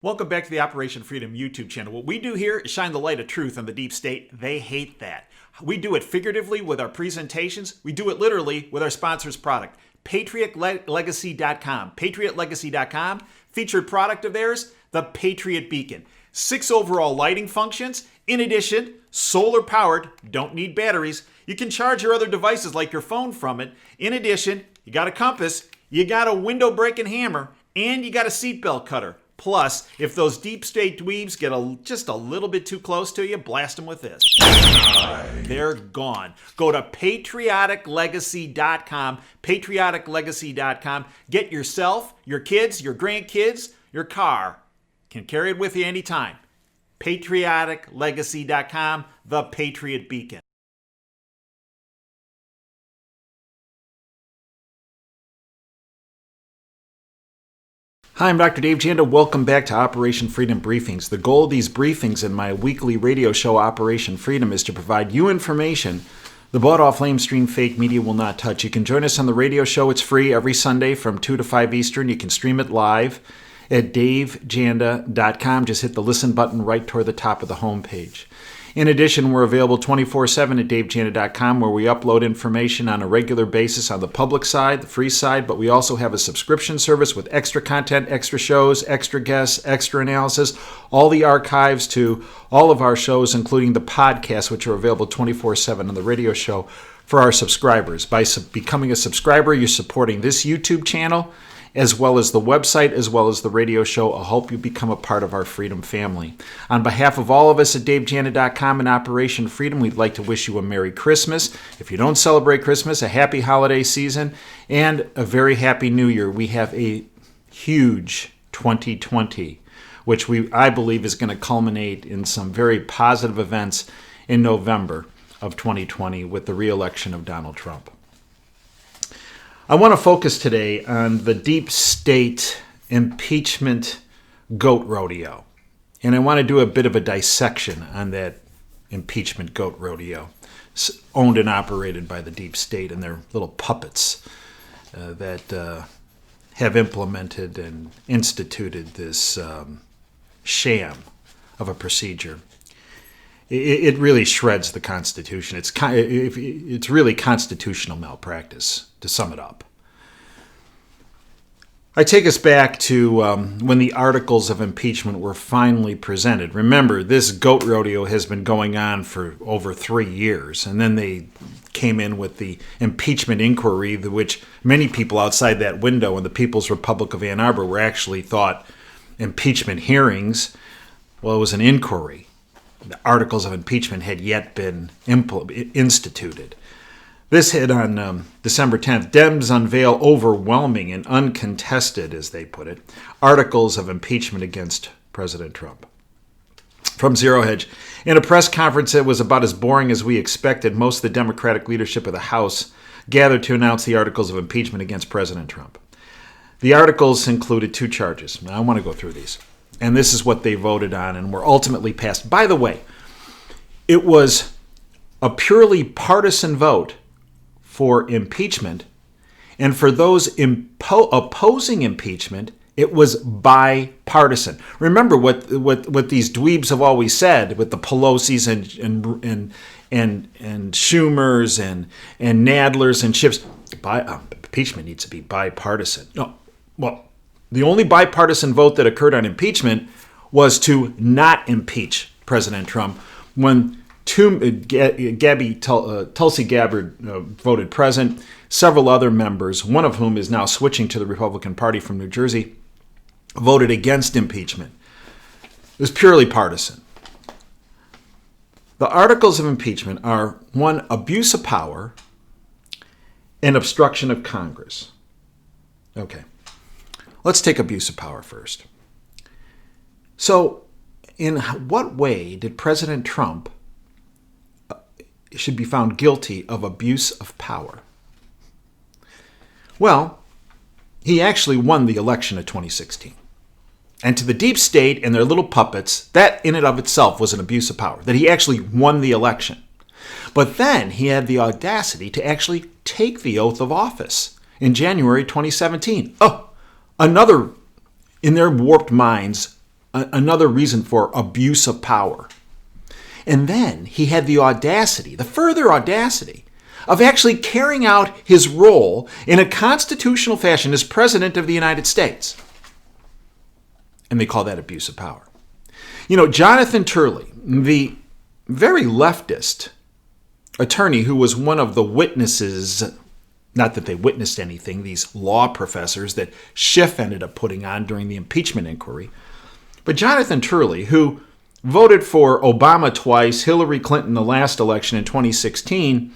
Welcome back to the Operation Freedom YouTube channel. What we do here is shine the light of truth on the deep state. They hate that. We do it figuratively with our presentations. We do it literally with our sponsor's product, PatriotLegacy.com. PatriotLegacy.com, featured product of theirs, the Patriot Beacon. 6 overall lighting functions. In addition, solar powered, don't need batteries. You can charge your other devices like your phone from it. In addition, you got a compass, you got a window breaking hammer, and you got a seatbelt cutter. Plus, if those deep state dweebs get just a little bit too close to you, blast them with this. They're gone. Go to patrioticlegacy.com, patrioticlegacy.com. Get yourself, your kids, your grandkids, your car. Can carry it with you anytime. patrioticlegacy.com, the Patriot Beacon. Hi, I'm Dr. Dave Janda. Welcome back to Operation Freedom Briefings. The goal of these briefings in my weekly radio show, Operation Freedom, is to provide you information the bought-off, lamestream, fake media will not touch. You can join us on the radio show. It's free every Sunday from 2 to 5 Eastern. You can stream it live at davejanda.com. Just hit the listen button right toward the top of the homepage. In addition, we're available 24/7 at davejanda.com, where we upload information on a regular basis on the public side, the free side, but we also have a subscription service with extra content, extra shows, extra guests, extra analysis, all the archives to all of our shows, including the podcasts, which are available 24/7 on the radio show for our subscribers. By becoming a subscriber, you're supporting this YouTube channel, as well as the website, as well as the radio show. I'll help you become a part of our Freedom family. On behalf of all of us at davejanda.com and Operation Freedom, we'd like to wish you a Merry Christmas. If you don't celebrate Christmas, a happy holiday season, and a very happy New Year. We have a huge 2020, which I believe is going to culminate in some very positive events in November of 2020 with the re-election of Donald Trump. I want to focus today on the deep state impeachment goat rodeo. And I want to do a bit of a dissection on that impeachment goat rodeo, owned and operated by the deep state and their little puppets that have implemented and instituted this sham of a procedure. It really shreds the Constitution. It's really constitutional malpractice, to sum it up. I take us back to when the articles of impeachment were finally presented. Remember, this goat rodeo has been going on for over 3 years, and then they came in with the impeachment inquiry, which many people outside that window in the People's Republic of Ann Arbor were actually thought impeachment hearings. Well, it was an inquiry. The articles of impeachment had yet been instituted. This hit on December 10th. Dems unveil overwhelming and uncontested, as they put it, articles of impeachment against President Trump. From Zero Hedge, in a press conference that was about as boring as we expected, most of the Democratic leadership of the House gathered to announce the articles of impeachment against President Trump. The articles included 2 charges. Now, I want to go through these. And this is what they voted on and were ultimately passed. By the way, it was a purely partisan vote for impeachment. And for those opposing impeachment, it was bipartisan. Remember what these dweebs have always said with the Pelosi's and Schumers and Nadlers and Schiffs. Impeachment needs to be bipartisan. No, well, the only bipartisan vote that occurred on impeachment was to not impeach President Trump when Tulsi Gabbard voted present. Several other members, one of whom is now switching to the Republican Party from New Jersey, voted against impeachment. It was purely partisan. The articles of impeachment are 1, abuse of power, and obstruction of Congress. Okay. Let's take abuse of power first. So, in what way did President Trump should be found guilty of abuse of power? Well, he actually won the election of 2016. And to the deep state and their little puppets, that in and of itself was an abuse of power, that he actually won the election. But then he had the audacity to actually take the oath of office in January 2017. Another, in their warped minds, another reason for abuse of power. And then he had the audacity, the further audacity, of actually carrying out his role in a constitutional fashion as President of the United States. And they call that abuse of power. You know, Jonathan Turley, the very leftist attorney who was one of the witnesses, not that they witnessed anything, these law professors that Schiff ended up putting on during the impeachment inquiry, but Jonathan Turley, who voted for Obama twice, Hillary Clinton the last election in 2016,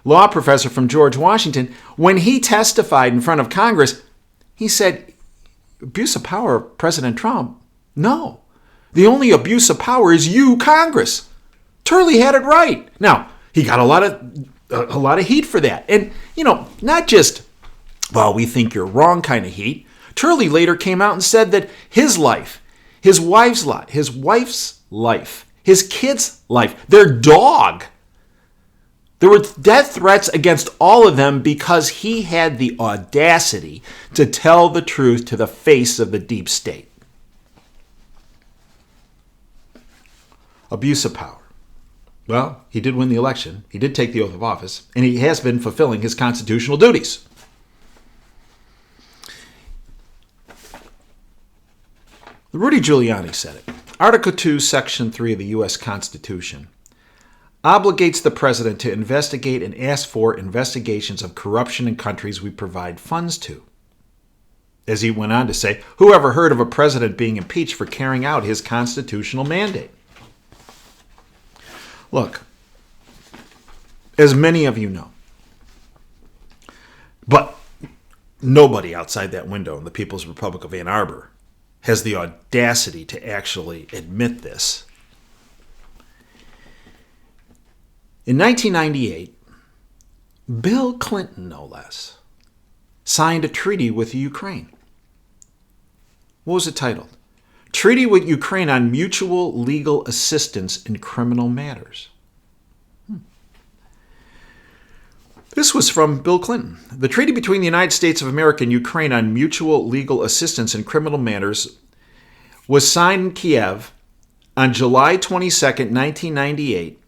law professor from George Washington, when he testified in front of Congress, he said, abuse of power of President Trump? No. The only abuse of power is you, Congress. Turley had it right. Now, he got a lot of heat for that. And, you know, not just, well, we think you're wrong kind of heat. Turley later came out and said that his life, his wife's life, his kid's life, their dog, there were death threats against all of them because he had the audacity to tell the truth to the face of the deep state. Abuse of power. Well, he did win the election. He did take the oath of office, and he has been fulfilling his constitutional duties. Rudy Giuliani said it. Article 2, Section 3 of the U.S. Constitution obligates the president to investigate and ask for investigations of corruption in countries we provide funds to. As he went on to say, who ever heard of a president being impeached for carrying out his constitutional mandate? Look, as many of you know, but nobody outside that window in the People's Republic of Ann Arbor has the audacity to actually admit this. In 1998, Bill Clinton, no less, signed a treaty with Ukraine. What was it titled? Treaty with Ukraine on Mutual Legal Assistance in Criminal Matters. This was from Bill Clinton. The treaty between the United States of America and Ukraine on mutual legal assistance in criminal matters was signed in Kiev on July 22, 1998,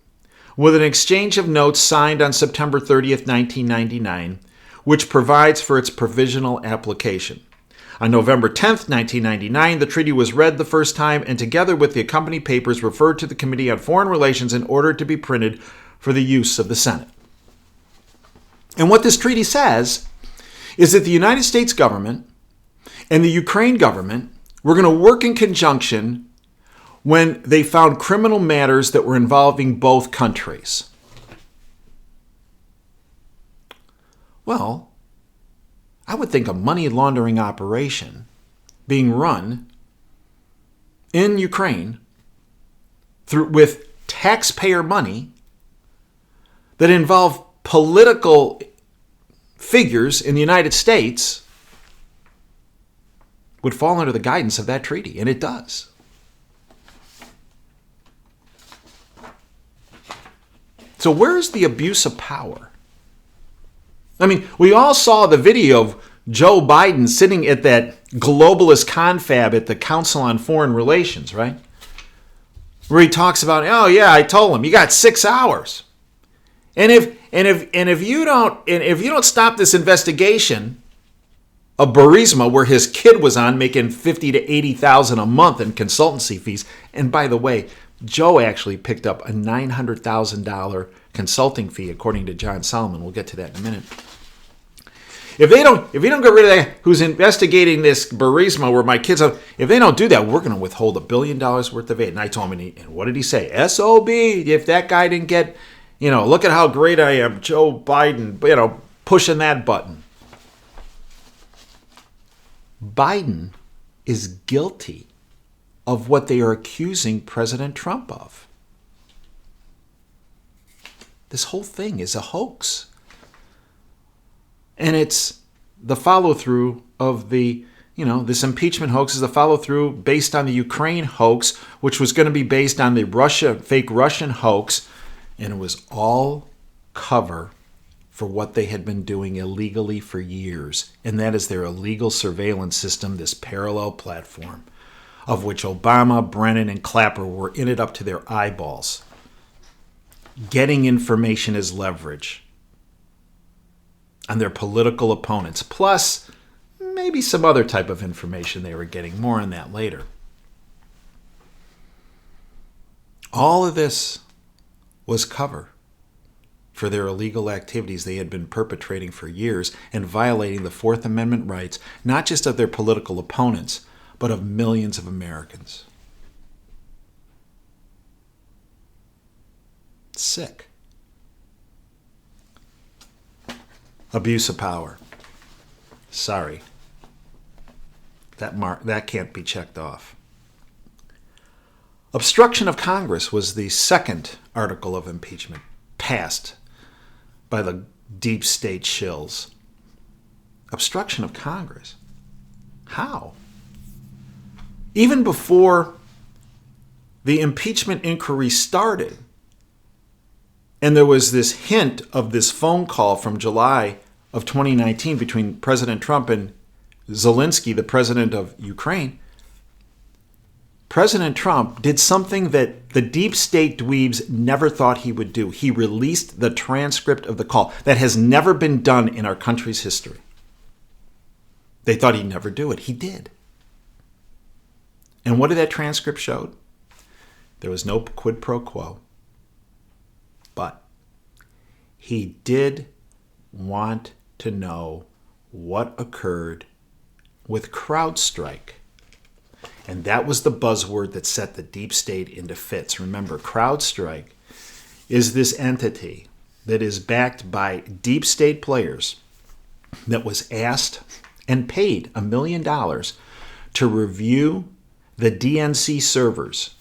with an exchange of notes signed on September 30, 1999, which provides for its provisional application. On November 10, 1999, the treaty was read the first time and together with the accompanying papers referred to the Committee on Foreign Relations in order to be printed for the use of the Senate. And what this treaty says is that the United States government and the Ukraine government were going to work in conjunction when they found criminal matters that were involving both countries. Well, I would think a money laundering operation being run in Ukraine with taxpayer money that involve political figures in the United States would fall under the guidance of that treaty, and it does. So where's the abuse of power? I mean, we all saw the video of Joe Biden sitting at that globalist confab at the Council on Foreign Relations, right? Where he talks about, oh yeah, I told him, you got 6 hours. And if you don't stop this investigation of Burisma, where his kid was on making $50,000 to $80,000 a month in consultancy fees, and by the way, Joe actually picked up a $900,000 consulting fee, according to John Solomon. We'll get to that in a minute. If you don't get rid of that, who's investigating this Burisma where my kids are, if they don't do that, we're going to withhold $1 billion worth of aid. And I told him, and what did he say? SOB, if that guy didn't get, look at how great I am, Joe Biden, pushing that button. Biden is guilty of what they are accusing President Trump of. This whole thing is a hoax. And it's the follow-through of this impeachment hoax is the follow-through based on the Ukraine hoax, which was going to be based on the fake Russian hoax. And it was all cover for what they had been doing illegally for years. And that is their illegal surveillance system, this parallel platform. of which Obama, Brennan, and Clapper were in it up to their eyeballs. Getting information as leverage on their political opponents, plus maybe some other type of information they were getting. More on that later. All of this was cover for their illegal activities they had been perpetrating for years and violating the Fourth Amendment rights, not just of their political opponents, but of millions of Americans. Sick. Abuse of power. Sorry. That can't be checked off. Obstruction of Congress was the second article of impeachment passed by the deep state shills. Obstruction of Congress? How? Even before the impeachment inquiry started, and there was this hint of this phone call from July of 2019 between President Trump and Zelensky, the president of Ukraine, President Trump did something that the deep state dweebs never thought he would do. He released the transcript of the call. That has never been done in our country's history. They thought he'd never do it. He did. And what did that transcript show? There was no quid pro quo. But he did want to know what occurred with CrowdStrike. And that was the buzzword that set the deep state into fits. Remember, CrowdStrike is this entity that is backed by deep state players that was asked and paid $1 million to review the DNC servers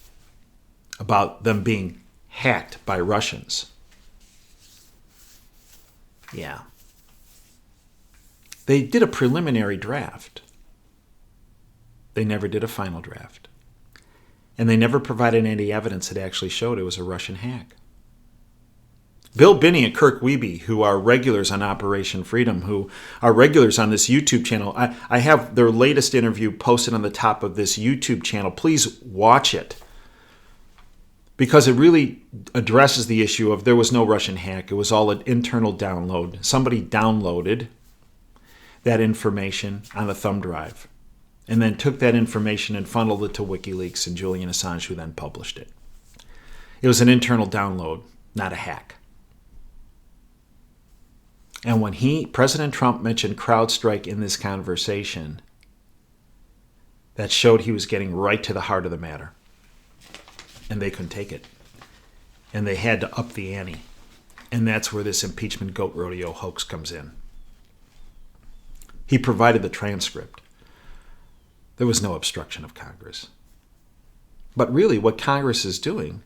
about them being hacked by Russians. Yeah. They did a preliminary draft. They never did a final draft. And they never provided any evidence that actually showed it was a Russian hack. Bill Binney and Kirk Wiebe, who are regulars on Operation Freedom, who are regulars on this YouTube channel, I have their latest interview posted on the top of this YouTube channel. Please watch it, because it really addresses the issue of there was no Russian hack. It was all an internal download. Somebody downloaded that information on a thumb drive and then took that information and funneled it to WikiLeaks and Julian Assange, who then published it. It was an internal download, not a hack. And when President Trump mentioned CrowdStrike in this conversation, that showed he was getting right to the heart of the matter. And they couldn't take it. And they had to up the ante. And that's where this impeachment goat rodeo hoax comes in. He provided the transcript. There was no obstruction of Congress. But really what Congress is doing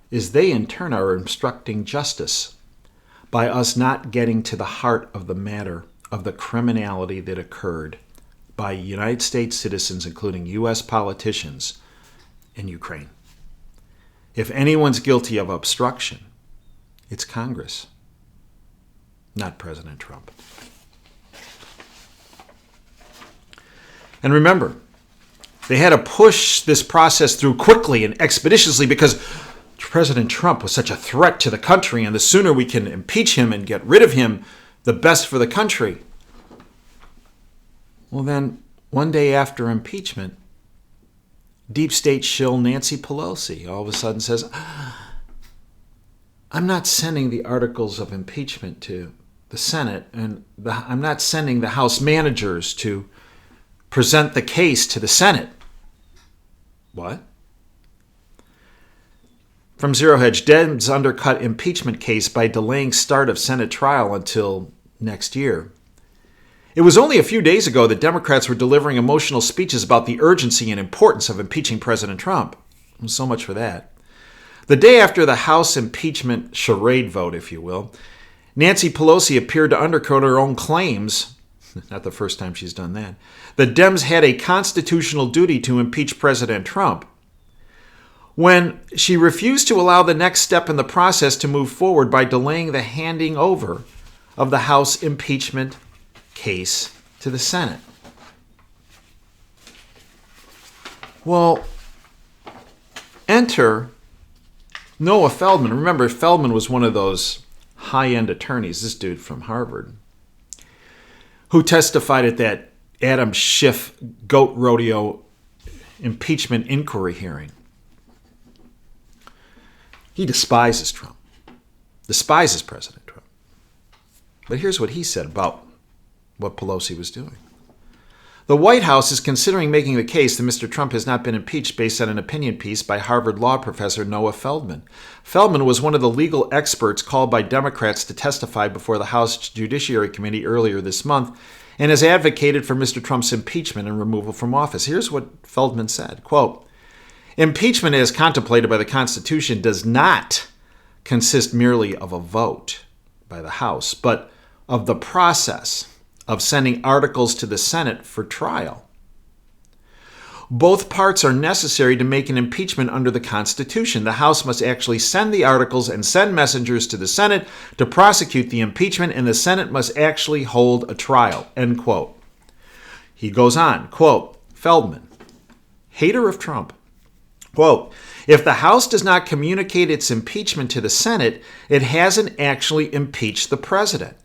is they in turn are obstructing justice by us not getting to the heart of the matter of the criminality that occurred by United States citizens, including U.S. politicians, in Ukraine. If anyone's guilty of obstruction, it's Congress, not President Trump. And remember, they had to push this process through quickly and expeditiously because President Trump was such a threat to the country, and the sooner we can impeach him and get rid of him, the best for the country. Well, then, one day after impeachment, deep state shill Nancy Pelosi all of a sudden says, I'm not sending the articles of impeachment to the Senate, and I'm not sending the House managers to present the case to the Senate. What? From Zero Hedge, Dems undercut impeachment case by delaying start of Senate trial until next year. It was only a few days ago that Democrats were delivering emotional speeches about the urgency and importance of impeaching President Trump. So much for that. The day after the House impeachment charade vote, if you will, Nancy Pelosi appeared to undercut her own claims. Not the first time she's done that. The Dems had a constitutional duty to impeach President Trump, when she refused to allow the next step in the process to move forward by delaying the handing over of the House impeachment case to the Senate. Well, enter Noah Feldman. Remember, Feldman was one of those high-end attorneys, this dude from Harvard, who testified at that Adam Schiff goat rodeo impeachment inquiry hearing. He despises Trump, despises President Trump. But here's what he said about what Pelosi was doing. The White House is considering making the case that Mr. Trump has not been impeached based on an opinion piece by Harvard law professor Noah Feldman. Feldman was one of the legal experts called by Democrats to testify before the House Judiciary Committee earlier this month and has advocated for Mr. Trump's impeachment and removal from office. Here's what Feldman said, quote, "Impeachment as contemplated by the Constitution does not consist merely of a vote by the House, but of the process of sending articles to the Senate for trial. Both parts are necessary to make an impeachment under the Constitution. The House must actually send the articles and send messengers to the Senate to prosecute the impeachment, and the Senate must actually hold a trial," end quote. He goes on, quote, Feldman, hater of Trump, quote, "If the House does not communicate its impeachment to the Senate, it hasn't actually impeached the president.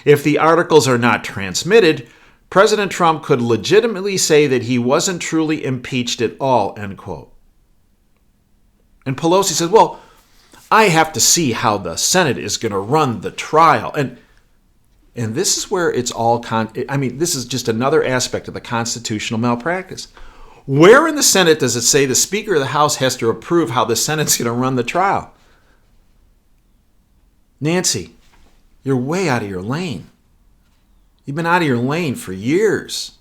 If the articles are not transmitted, President Trump could legitimately say that he wasn't truly impeached at all," end quote. And Pelosi said, well, I have to see how the Senate is going to run the trial. And this is where it's all, this is just another aspect of the constitutional malpractice. Where in the Senate does it say the Speaker of the House has to approve how the Senate's going to run the trial? Nancy, you're way out of your lane. You've been out of your lane for years.